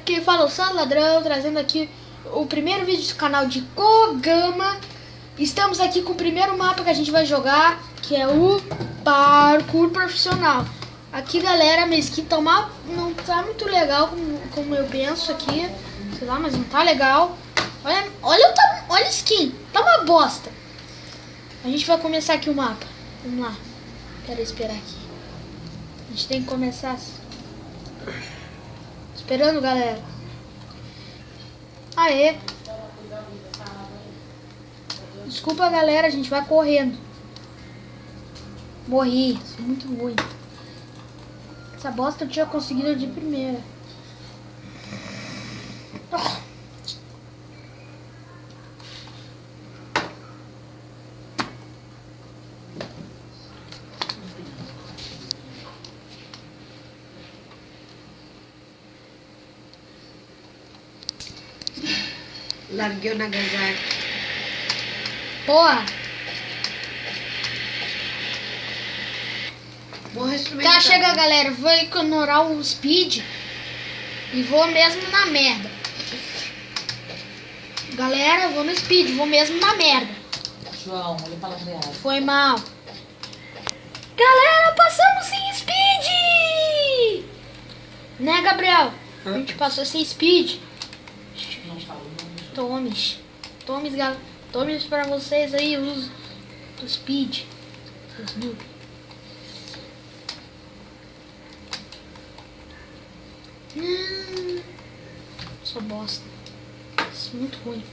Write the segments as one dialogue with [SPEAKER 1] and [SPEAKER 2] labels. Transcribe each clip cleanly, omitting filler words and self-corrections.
[SPEAKER 1] Quem fala é o Sal Ladrão, trazendo aqui o primeiro vídeo do canal de Kogama. Estamos aqui com o primeiro mapa que a gente vai jogar, que é o Parkour Profissional. Aqui, galera, minha skin não tá muito legal como eu penso aqui. Sei lá, mas não tá legal. Olha a skin, tá uma bosta. A gente vai começar aqui o mapa. Vamos lá. Quero esperar aqui. A gente tem que começar. Esperando, galera. Aê. Desculpa, galera, a gente vai correndo. Morri, sou muito ruim. Essa bosta eu tinha conseguido de primeira.
[SPEAKER 2] Larguei o Nagasaki.
[SPEAKER 1] Porra. Tá, chega, galera. Vou ignorar o speed e vou mesmo na merda. Galera, vou no speed, vou mesmo na merda.
[SPEAKER 3] João, olha pra lá.
[SPEAKER 1] Foi mal. Galera, passamos sem speed! Né, Gabriel? A gente passou sem speed.
[SPEAKER 3] Não falo.
[SPEAKER 1] Tomes pra vocês aí, uso do speed. Seus noob. Sou bosta. Isso é muito ruim.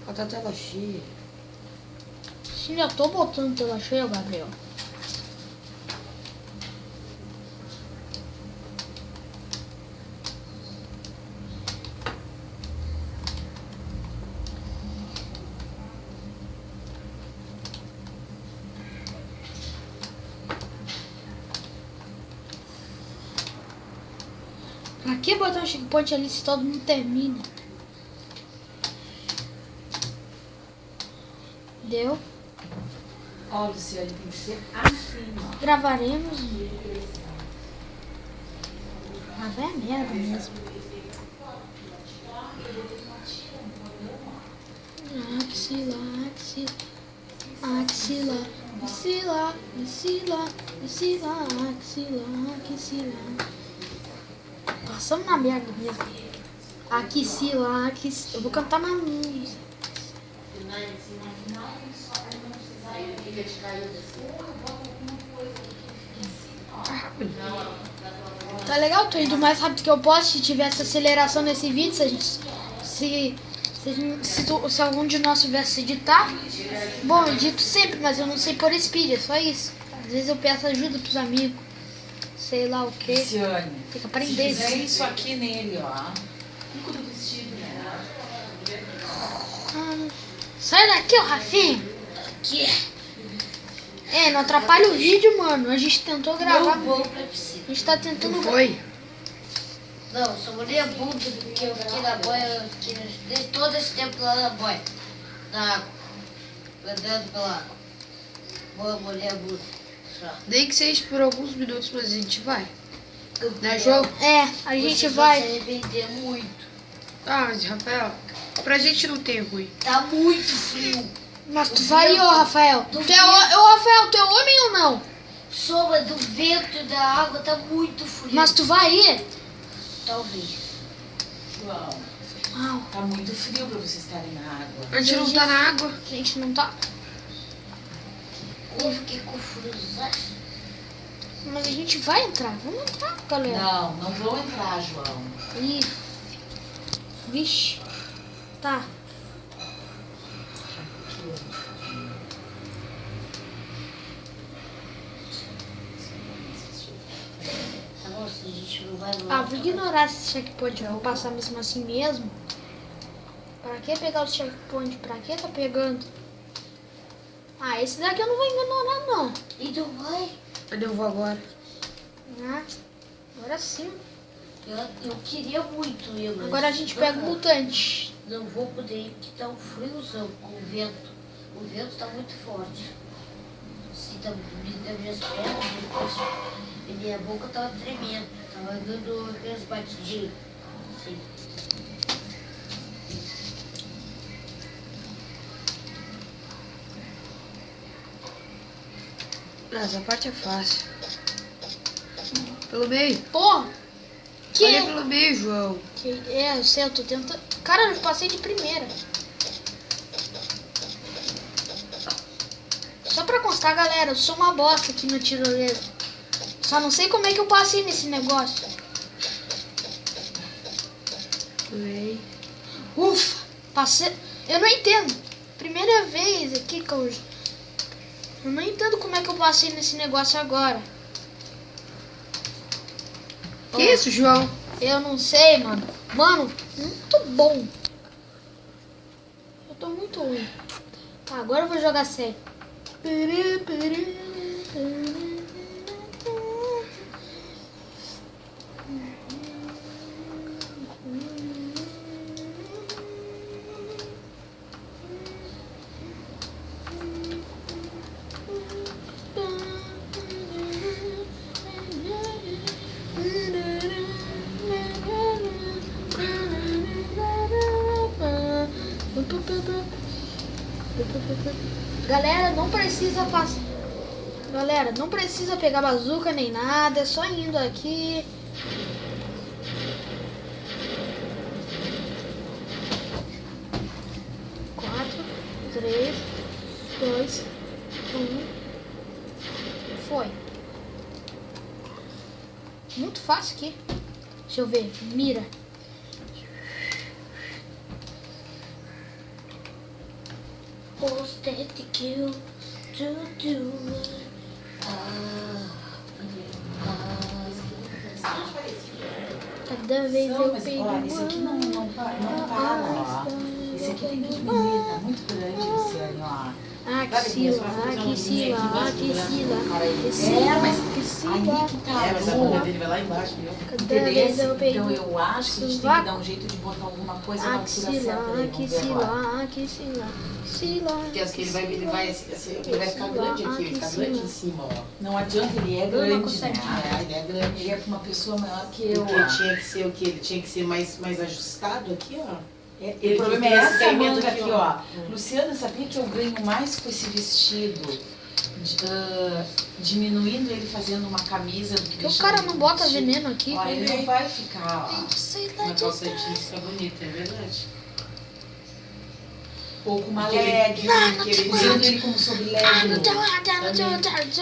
[SPEAKER 2] Olha a tela cheia.
[SPEAKER 1] Sim, já tô botando tela cheia, Gabriel. Pra que botar um checkpoint ali se todo mundo termina? Deu.
[SPEAKER 3] Ó, Luciane, tem que ser assim, ó.
[SPEAKER 1] Gravaremos. Mas é merda mesmo. Axila. Passamos na merda mesmo. Axila. Eu vou cantar mais música. Tá legal, tô indo mais rápido que eu posso. Se tivesse aceleração nesse vídeo, se algum de nós tivesse editar. Bom, eu edito sempre, mas eu não sei pôr speed, é só isso. Às vezes eu peço ajuda pros amigos. Sei lá o que.
[SPEAKER 3] Luciane,
[SPEAKER 1] Tem que aprender.
[SPEAKER 3] se fizer isso aqui nele, ó. Nunca do vestido, né?
[SPEAKER 1] Sai daqui, ó, Rafinha. Aqui. Não atrapalha o vídeo, mano. A gente tentou gravar. A gente tá tentando.
[SPEAKER 2] Foi?
[SPEAKER 4] Não, só mulher burra porque eu fiquei na boia, eu fiquei todo esse tempo lá na boia, na água, andando pela água. Boa mulher burra. Só.
[SPEAKER 2] Nem que seja por alguns minutos, mas a gente vai. Né, João?
[SPEAKER 1] A gente
[SPEAKER 4] Vocês
[SPEAKER 1] vai.
[SPEAKER 4] vão se arrepender muito.
[SPEAKER 2] Ah, mas Rafael, pra gente não ter ruim.
[SPEAKER 4] Tá muito frio.
[SPEAKER 1] Mas tu vai, ô Rafael. Ô, Rafael, tu é homem ou não?
[SPEAKER 4] Sombra do vento e da água tá muito frio.
[SPEAKER 1] Mas tu vai ir?
[SPEAKER 4] Talvez.
[SPEAKER 3] João,
[SPEAKER 1] Não.
[SPEAKER 3] tá muito frio pra vocês estarem na água.
[SPEAKER 2] A gente não tá na água.
[SPEAKER 1] A gente não tá.
[SPEAKER 4] Eu fiquei com frio.
[SPEAKER 1] Mas a gente vai entrar. Vamos entrar, galera.
[SPEAKER 3] Não vão entrar, João.
[SPEAKER 1] Ih. Vixe. Tá.
[SPEAKER 4] Tá bom, se a gente não vai lá.
[SPEAKER 1] Vou ignorar esse checkpoint. Eu vou passar mesmo assim mesmo. Pra que pegar o checkpoint? Pra que tá pegando? Esse daqui eu não vou ignorar, não.
[SPEAKER 4] E tu vai?
[SPEAKER 2] Onde eu vou agora?
[SPEAKER 1] Agora sim.
[SPEAKER 4] Eu queria muito ir, mas
[SPEAKER 1] Agora a gente pega o mutante.
[SPEAKER 4] não vou poder ir porque tá um friozão com o vento. O vento tá muito forte. Se tá das minhas pernas, depois, e minha boca tava tremendo. Tava dando aquelas batidinhas. Sim.
[SPEAKER 2] Essa parte é fácil. Pelo meio.
[SPEAKER 1] Pô, que
[SPEAKER 2] Olha pelo meio, João.
[SPEAKER 1] eu sei, eu tô tentando. Cara, eu passei de primeira. Só pra constar, galera, eu sou uma bosta aqui no tirolesa. Só não sei como é que eu passei nesse negócio.
[SPEAKER 2] Meio.
[SPEAKER 1] Ufa, passei. Eu não entendo. Primeira vez aqui que eu não entendo como é que eu passei nesse negócio agora.
[SPEAKER 2] Que isso, João?
[SPEAKER 1] Eu não sei, mano. Mano, muito bom. Eu tô muito ruim. Tá, agora eu vou jogar sério. Galera, não precisa passar. Galera, não precisa pegar bazuca nem nada, é só indo aqui. Quatro, 3, 2, 1. Foi. Muito fácil aqui. Deixa eu ver. Mira. Posted to kill to do. Cada vez
[SPEAKER 3] Não,
[SPEAKER 1] eu
[SPEAKER 3] mas
[SPEAKER 1] pego
[SPEAKER 3] olha, esse aqui não para, ó. Esse aqui tem que diminuir, tá muito grande, Luciane, ó.
[SPEAKER 1] Axila, axila, axila.
[SPEAKER 3] É, mas aí que tá.
[SPEAKER 5] É, mas a bunda dele vai lá embaixo, viu?
[SPEAKER 1] Cada vez eu
[SPEAKER 3] Então
[SPEAKER 1] pego
[SPEAKER 3] eu acho que a gente tem que dar um jeito de botar alguma coisa na altura certa
[SPEAKER 1] axila,
[SPEAKER 3] ali, vamos ver agora.
[SPEAKER 1] axila, axila, axila.
[SPEAKER 5] Porque assim, ele vai ficar grande aqui, ele fica grande em cima, ó.
[SPEAKER 3] Não adianta, ele é
[SPEAKER 1] Eu não
[SPEAKER 3] grande,
[SPEAKER 1] consigo.
[SPEAKER 3] né?
[SPEAKER 5] É, ele é grande.
[SPEAKER 3] Ele é pra uma pessoa maior que eu,
[SPEAKER 5] Porque
[SPEAKER 3] ó.
[SPEAKER 5] tinha que ser o quê? Ele tinha que ser mais ajustado aqui, ó.
[SPEAKER 3] O problema é
[SPEAKER 5] tem esse
[SPEAKER 3] essa
[SPEAKER 5] caimento
[SPEAKER 3] manga
[SPEAKER 5] aqui,
[SPEAKER 3] aqui,
[SPEAKER 5] ó.
[SPEAKER 3] ó. Luciana, sabia que eu ganho mais com esse vestido, diminuindo ele fazendo uma camisa do que
[SPEAKER 1] Porque o
[SPEAKER 3] deixando
[SPEAKER 1] cara
[SPEAKER 3] ele
[SPEAKER 1] não
[SPEAKER 3] com
[SPEAKER 1] bota
[SPEAKER 3] vestido?
[SPEAKER 1] veneno aqui.
[SPEAKER 3] Ó, ele não vai ficar, ó.
[SPEAKER 5] Uma calça jeans fica bonita, é verdade.
[SPEAKER 3] Ou com uma
[SPEAKER 5] Porque ele-
[SPEAKER 3] leg,
[SPEAKER 5] porque ele-
[SPEAKER 3] usando ele como sob leg.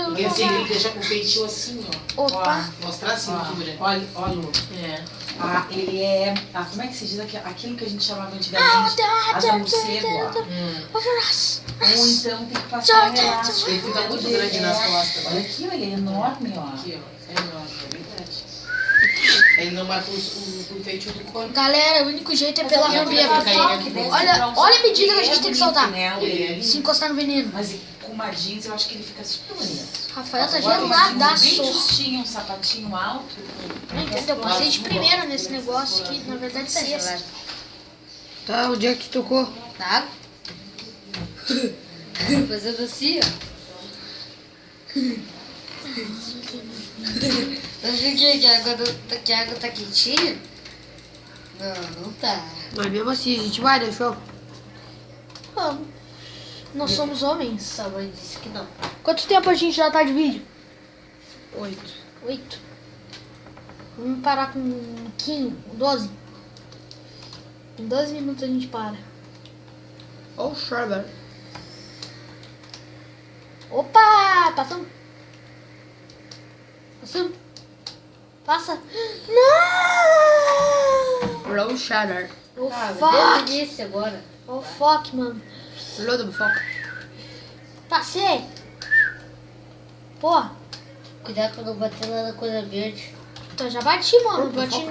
[SPEAKER 5] Porque assim, ele deixa com o peitinho assim, ó.
[SPEAKER 1] Opa,
[SPEAKER 5] Mostrar a cintura.
[SPEAKER 3] Olha, Lu.
[SPEAKER 5] É.
[SPEAKER 3] Ah, ele é. Ah, como é que se diz aquilo que a gente chamava antigamente? Asa morcego, ó. Ou então tem que passar um elástico.
[SPEAKER 5] Ele fica muito grande nas costas.
[SPEAKER 3] Olha aqui, ó, ele é enorme, ó.
[SPEAKER 5] Aqui, ó. É enorme, é verdade. Ele não marca o peito do corpo.
[SPEAKER 1] galera, o único jeito é
[SPEAKER 3] Mas
[SPEAKER 1] pela
[SPEAKER 3] olha,
[SPEAKER 1] rambia.
[SPEAKER 5] fica
[SPEAKER 1] Porque
[SPEAKER 5] aí,
[SPEAKER 3] que deve
[SPEAKER 1] olha,
[SPEAKER 3] ser pra
[SPEAKER 1] olha a medida que a gente
[SPEAKER 3] é
[SPEAKER 1] tem que
[SPEAKER 3] bonito,
[SPEAKER 1] soltar.
[SPEAKER 3] né, o
[SPEAKER 5] Ele é
[SPEAKER 3] ele.
[SPEAKER 1] Se encostar no veneno.
[SPEAKER 3] Mas com uma jeans eu acho que ele fica super bonito.
[SPEAKER 1] Rafael tá
[SPEAKER 3] Agora, uma jeans bem
[SPEAKER 1] geladaço.
[SPEAKER 3] justinho, um sapatinho alto.
[SPEAKER 1] Não entendeu? Eu passei de primeira nesse negócio aqui. Na verdade, é sexta.
[SPEAKER 2] Tá, onde é que tu tocou?
[SPEAKER 4] Tá? Fazendo assim, ó. Não viu que a água tá quentinha? Não, não tá.
[SPEAKER 2] Mas mesmo assim, a gente vai, né, João?
[SPEAKER 1] Vamos. Nós somos homens.
[SPEAKER 4] Sua mãe disse que não.
[SPEAKER 1] Quanto tempo a gente já tá de vídeo?
[SPEAKER 2] 8.
[SPEAKER 1] 8. Vamos parar com 15, 12. Em 12 minutos a gente para.
[SPEAKER 2] Ou Schreiber.
[SPEAKER 1] Opa! Passamos. Passamos. Passa. Não!
[SPEAKER 2] Roll Shatter.
[SPEAKER 1] Oh,
[SPEAKER 4] Ah,
[SPEAKER 1] fuck.
[SPEAKER 4] delícia agora.
[SPEAKER 1] Oh, fuck, mano.
[SPEAKER 2] Load of foco.
[SPEAKER 1] Passei. Pô,
[SPEAKER 4] Cuidado pra não bater lá na coisa verde.
[SPEAKER 1] então já bati, mano. Bati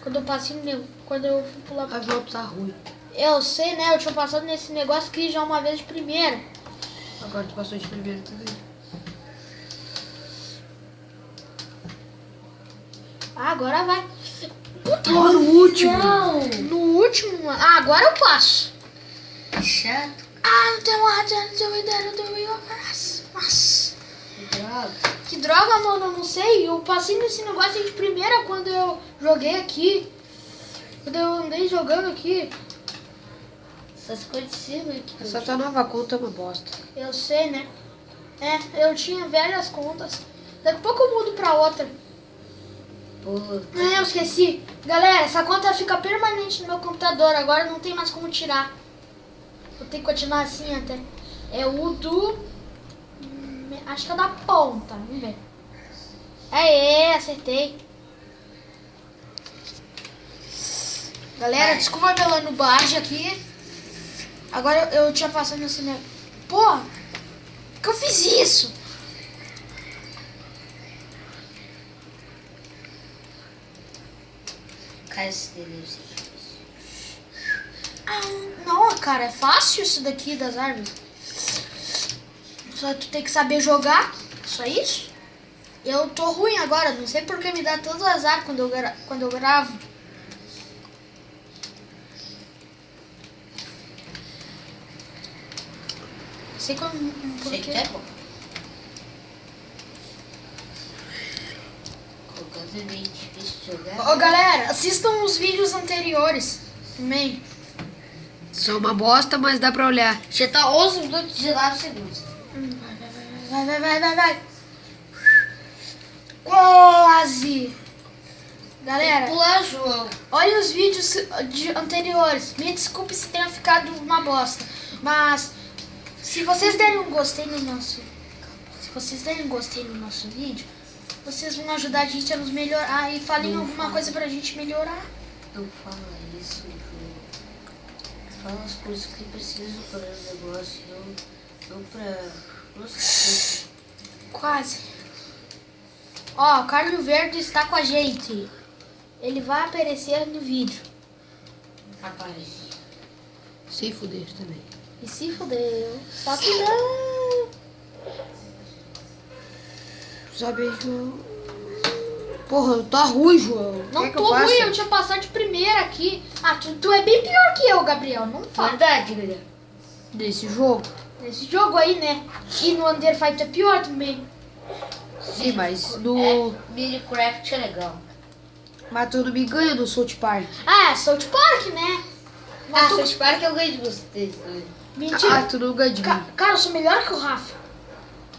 [SPEAKER 1] quando eu passei no. Quando eu fui pular.
[SPEAKER 2] A volta tá ruim.
[SPEAKER 1] Eu sei, né? Eu tinha passado nesse negócio aqui já uma vez de primeira.
[SPEAKER 2] Agora tu passou de primeiro também.
[SPEAKER 1] Ah, agora vai. Puta,
[SPEAKER 2] No último.
[SPEAKER 1] não. No último, mano. Ah, agora eu passo.
[SPEAKER 4] Chato.
[SPEAKER 1] Ah, não tem uma Nossa.
[SPEAKER 4] Droga.
[SPEAKER 1] Que droga, mano, eu não sei. Eu passei nesse negócio de primeira quando eu joguei aqui. Quando eu andei jogando aqui,
[SPEAKER 4] Essas coisas de cima aqui.
[SPEAKER 2] Essa tua nova conta é uma bosta.
[SPEAKER 1] eu sei, né? Eu tinha velhas contas. Daqui a pouco eu mudo pra outra.
[SPEAKER 4] Pô,
[SPEAKER 1] Eu esqueci. Galera, essa conta fica permanente no meu computador. Agora não tem mais como tirar. Vou ter que continuar assim até. É o do... Acho que é da ponta. Vamos ver. Aê, acertei. Galera, desculpa pela nubagem aqui. Agora eu tinha passado no cinema. Pô, por que eu fiz isso?
[SPEAKER 4] cara, esse deve ser difícil.
[SPEAKER 1] Não, cara, é fácil isso daqui das árvores. Só tu tem que saber jogar, só isso. Eu tô ruim agora, não sei porque me dá tanto azar quando eu gravo. Sei como...
[SPEAKER 4] Sei que é bom. Colocando é meio difícil de jogar.
[SPEAKER 1] Ô, galera, assistam os vídeos anteriores também.
[SPEAKER 2] São uma bosta, mas dá pra olhar.
[SPEAKER 4] Já tá 11 minutos e 19 segundos.
[SPEAKER 1] Vai. Quase. Galera,
[SPEAKER 4] Pular, João.
[SPEAKER 1] olha os vídeos anteriores. Me desculpe se tenha ficado uma bosta. Mas se vocês derem um gostei no nosso... vídeo, vocês vão ajudar a gente a nos melhorar. E falem alguma coisa pra gente melhorar.
[SPEAKER 4] Não fala isso, João. Fala as coisas que precisam para o negócio, não pra... Nossa,
[SPEAKER 1] Quase. Ó, o Carlos Verde está com a gente. Ele vai aparecer no vídeo.
[SPEAKER 4] aparece.
[SPEAKER 2] Se fuder também.
[SPEAKER 1] E se fudeu. Só que não.
[SPEAKER 2] Sabe, João? Porra, tá ruim, João.
[SPEAKER 1] Não
[SPEAKER 2] Quer que
[SPEAKER 1] tô
[SPEAKER 2] eu faça?
[SPEAKER 1] ruim, eu tinha passado de primeira aqui. Ah, tu é bem pior que eu, Gabriel. Não fala.
[SPEAKER 4] Verdade, galera.
[SPEAKER 2] Desse jogo?
[SPEAKER 1] Nesse jogo aí, né? E no Under Fight é pior também.
[SPEAKER 2] Sim, mas no...
[SPEAKER 4] Minecraft é legal.
[SPEAKER 2] Mas tu não me ganha no South Park.
[SPEAKER 1] Ah, South Park, né? Mas tu...
[SPEAKER 4] South Park eu ganho de vocês dois.
[SPEAKER 1] Mentira.
[SPEAKER 2] Ah, tu não ganha de mim.
[SPEAKER 1] Cara, eu sou melhor que o Rafa.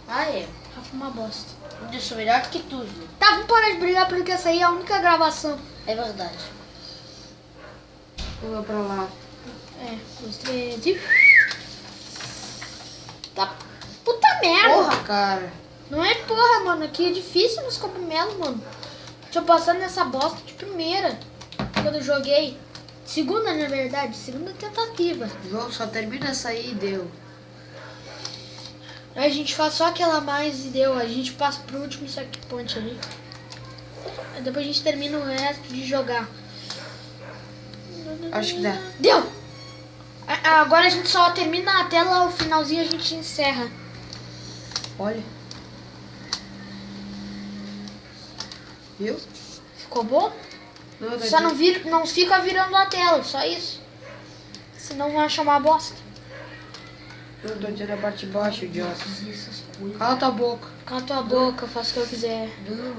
[SPEAKER 4] Ah, é?
[SPEAKER 1] Rafa é uma bosta.
[SPEAKER 4] Eu sou melhor que tu, Ju.
[SPEAKER 1] Tá, vamos parar de brigar porque essa aí é a única gravação.
[SPEAKER 4] É verdade.
[SPEAKER 2] Pula pra lá.
[SPEAKER 1] É, 2, 3 e... Tá. Puta merda.
[SPEAKER 2] Porra, cara.
[SPEAKER 1] Não é porra, mano. Aqui é difícil nos cogumelos, mano. Tinha passado nessa bosta de primeira. Quando eu joguei. Segunda, na verdade. Segunda tentativa.
[SPEAKER 2] João, só termina essa aí e deu.
[SPEAKER 1] Aí a gente faz só aquela mais e deu. A gente passa pro último checkpoint ali. Aí depois a gente termina o resto de jogar.
[SPEAKER 2] Acho que dá.
[SPEAKER 1] Deu! Agora a gente só termina a tela, o finalzinho a gente encerra.
[SPEAKER 2] Olha. Viu?
[SPEAKER 1] Ficou bom?
[SPEAKER 2] Não,
[SPEAKER 1] Só não fica virando a tela, só isso. Senão vai achar uma bosta.
[SPEAKER 2] Eu tô tirando a parte de baixo, idiota.
[SPEAKER 4] Fazer essas coisas.
[SPEAKER 2] Cala tua boca.
[SPEAKER 1] Cala tua boca, eu faço o que eu quiser.
[SPEAKER 4] Não,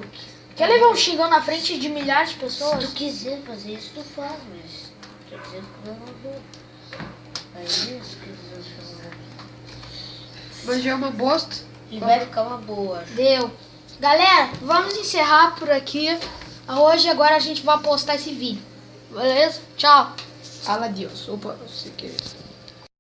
[SPEAKER 1] Quer levar um xingão na frente de milhares de
[SPEAKER 4] se
[SPEAKER 1] pessoas?
[SPEAKER 4] tu quiser fazer isso, tu faz, mas tô dizendo que não é uma boa. É isso que eles acham.
[SPEAKER 2] Mas já é uma bosta.
[SPEAKER 4] E vai ficar uma boa.
[SPEAKER 1] Deu. Galera, vamos encerrar por aqui. Hoje, agora a gente vai postar esse vídeo. Beleza? Tchau.
[SPEAKER 2] Fala Deus. Opa, você quer.